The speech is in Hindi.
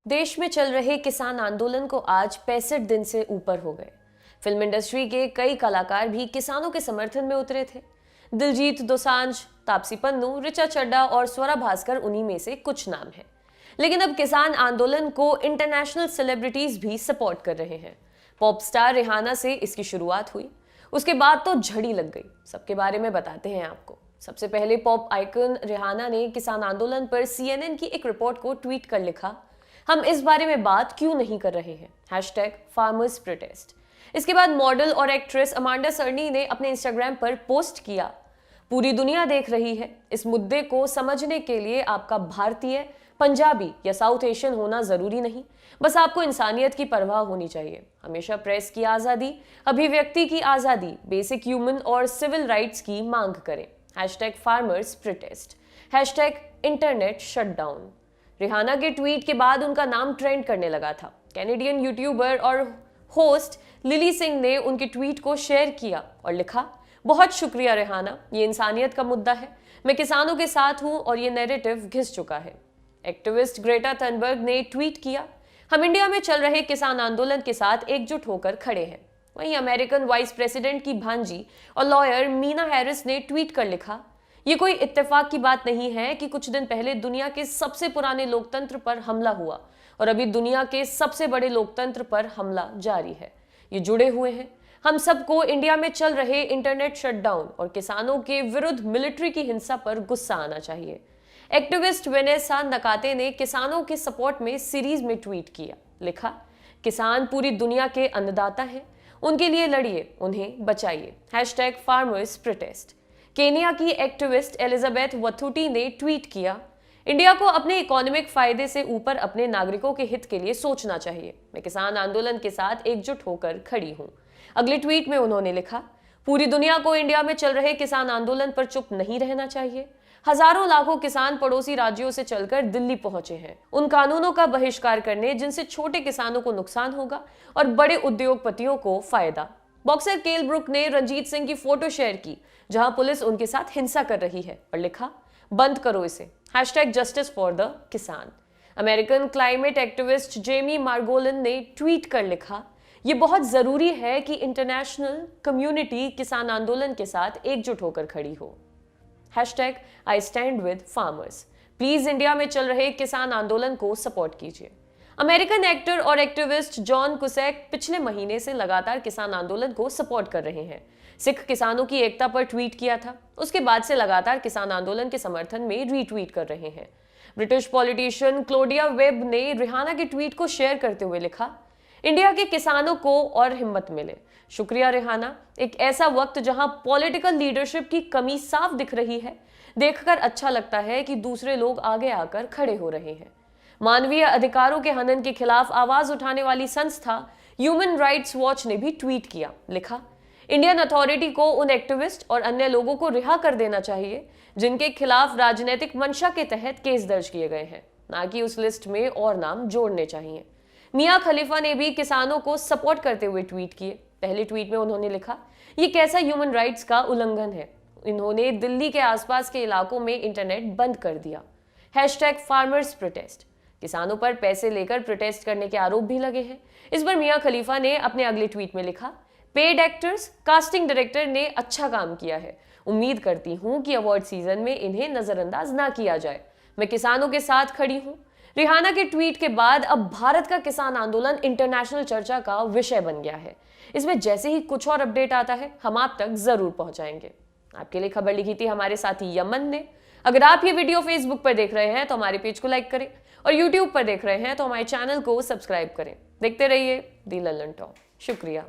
देश में चल रहे किसान आंदोलन को आज 65 दिन से ऊपर हो गए। फिल्म इंडस्ट्री के कई कलाकार भी किसानों के समर्थन में उतरे थे। दिलजीत दोसांझ, तापसी पन्नू, ऋचा चड्ढा और स्वरा भास्कर उन्हीं में से कुछ नाम हैं। लेकिन अब किसान आंदोलन को इंटरनेशनल सेलिब्रिटीज भी सपोर्ट कर रहे हैं। पॉप स्टार रिहाना से इसकी शुरुआत हुई, उसके बाद तो झड़ी लग गई। सबके बारे में बताते हैं आपको। सबसे पहले पॉप आइकन रिहाना ने किसान आंदोलन पर CNN की एक रिपोर्ट को ट्वीट कर लिखा, हम इस बारे में बात क्यों नहीं कर रहे हैं, #farmers protest। इसके बाद मॉडल और एक्ट्रेस अमांडा सर्नी ने अपने इंस्टाग्राम पर पोस्ट किया, पूरी दुनिया देख रही है, इस मुद्दे को समझने के लिए आपका भारतीय, पंजाबी या साउथ एशियन होना जरूरी नहीं, बस आपको इंसानियत की परवाह होनी चाहिए। हमेशा प्रेस की आजादी, अभिव्यक्ति की आजादी, बेसिक ह्यूमन और सिविल राइट्स की मांग करें, #farmers protest, #internet shutdown. Rihanna के ट्वीट के बाद उनका नाम ट्रेंड करने लगा था। कैनेडियन यूट्यूबर और होस्ट लिली सिंह ने उनके ट्वीट को शेयर किया और लिखा, बहुत शुक्रिया रिहाना, ये इंसानियत का मुद्दा है, मैं किसानों के साथ हूं और ये नैरेटिव घिस चुका है। एक्टिविस्ट ग्रेटा थनबर्ग ने ट्वीट किया, हम इंडिया में चल रहे किसान आंदोलन के साथ एकजुट होकर खड़े हैं। वहीं अमेरिकन वाइस प्रेसिडेंट की भांजी और लॉयर मीना हैरिस ने ट्वीट कर लिखा, ये कोई इत्तेफाक की बात नहीं है कि कुछ दिन पहले दुनिया के सबसे पुराने लोकतंत्र पर हमला हुआ और अभी दुनिया के सबसे बड़े लोकतंत्र पर हमला जारी है। ये जुड़े हुए हैं। हम सबको इंडिया में चल रहे इंटरनेट शटडाउन और किसानों के विरुद्ध मिलिट्री की हिंसा पर गुस्सा आना चाहिए। एक्टिविस्ट वेनेसा नकाते ने किसानों के सपोर्ट में सीरीज में ट्वीट किया, लिखा, किसान पूरी दुनिया के अन्नदाता हैं, उनके लिए लड़िए, उन्हें बचाइए, #farmers protest। केनिया की एक्टिविस्ट एलिजाबेथ वथुटी ने ट्वीट किया, इंडिया को अपने इकोनॉमिक फायदे से ऊपर अपने नागरिकों के हित के लिए सोचना चाहिए, मैं किसान आंदोलन के साथ एकजुट होकर खड़ी हूं। अगले ट्वीट में उन्होंने लिखा, पूरी दुनिया को इंडिया में चल रहे किसान आंदोलन पर चुप नहीं रहना चाहिए। हजारों लाखों किसान पड़ोसी राज्यों से चलकर दिल्ली पहुंचे हैं उन कानूनों का बहिष्कार करने जिनसे छोटे किसानों को नुकसान होगा और बड़े उद्योगपतियों को फायदा। बॉक्सर केल ब्रुक ने रंजीत सिंह की फोटो शेयर की जहां पुलिस उनके साथ हिंसा कर रही है और लिखा, बंद करो इसे, #justice for the किसान। अमेरिकन क्लाइमेट एक्टिविस्ट जेमी मार्गोलन ने ट्वीट कर लिखा, ये बहुत जरूरी है कि इंटरनेशनल कम्युनिटी किसान आंदोलन के साथ एकजुट होकर खड़ी हो, I stand with farmers। Please India में चल रहे किसान आंदोलन को सपोर्ट कीजिए। अमेरिकन एक्टर और एक्टिविस्ट जॉन कुसैक पिछले महीने से लगातार किसान आंदोलन को सपोर्ट कर रहे हैं। सिख किसानों की एकता पर ट्वीट किया था, उसके बाद से लगातार किसान आंदोलन के समर्थन में रीट्वीट कर रहे हैं। ब्रिटिश पॉलिटिशियन क्लोडिया वेब ने रिहाना के ट्वीट को शेयर करते हुए लिखा, इंडिया के किसानों को और हिम्मत मिले, शुक्रिया रिहाना। एक ऐसा वक्त जहां पॉलिटिकल लीडरशिप की कमी साफ दिख रही है, देखकर अच्छा लगता है कि दूसरे लोग आगे आकर खड़े हो रहे हैं। मानवीय अधिकारों के हनन के खिलाफ आवाज उठाने वाली संस्था ह्यूमन राइट्स वॉच ने भी ट्वीट किया, लिखा, इंडियन अथॉरिटी को उन एक्टिविस्ट और अन्य लोगों को रिहा कर देना चाहिए जिनके खिलाफ राजनीतिक मंशा के तहत केस दर्ज किए गए हैं, ना कि उस लिस्ट में और नाम जोड़ने चाहिए। मियां खलीफा ने भी किसानों को सपोर्ट करते हुए ट्वीट किए। पहले ट्वीट में उन्होंने लिखा, ये कैसा ह्यूमन राइट्स का उल्लंघन है। इन्होंने दिल्ली के आसपास के इलाकों में इंटरनेट बंद कर दिया, #farmers protest। किसानों पर पैसे लेकर प्रोटेस्ट करने के आरोप भी लगे हैं। इस पर मियां खलीफा ने अपने अगले ट्वीट में लिखा, पेड एक्टर्स, कास्टिंग डायरेक्टर ने अच्छा काम किया है, उम्मीद करती हूं कि अवार्ड सीजन में इन्हें नजरअंदाज ना किया जाए, मैं किसानों के साथ खड़ी हूं। रिहाना के ट्वीट के बाद अब भारत का किसान आंदोलन इंटरनेशनल चर्चा का विषय बन गया है। इसमें जैसे ही कुछ और अपडेट आता है हम आप तक जरूर पहुंचाएंगे। आपके लिए खबर लिखी थी हमारे साथी यमन ने। अगर आप ये वीडियो फेसबुक पर देख रहे हैं तो हमारे पेज को लाइक करें और यूट्यूब पर देख रहे हैं तो हमारे चैनल को सब्सक्राइब करें। देखते रहिए दी लल्लन टॉक। शुक्रिया।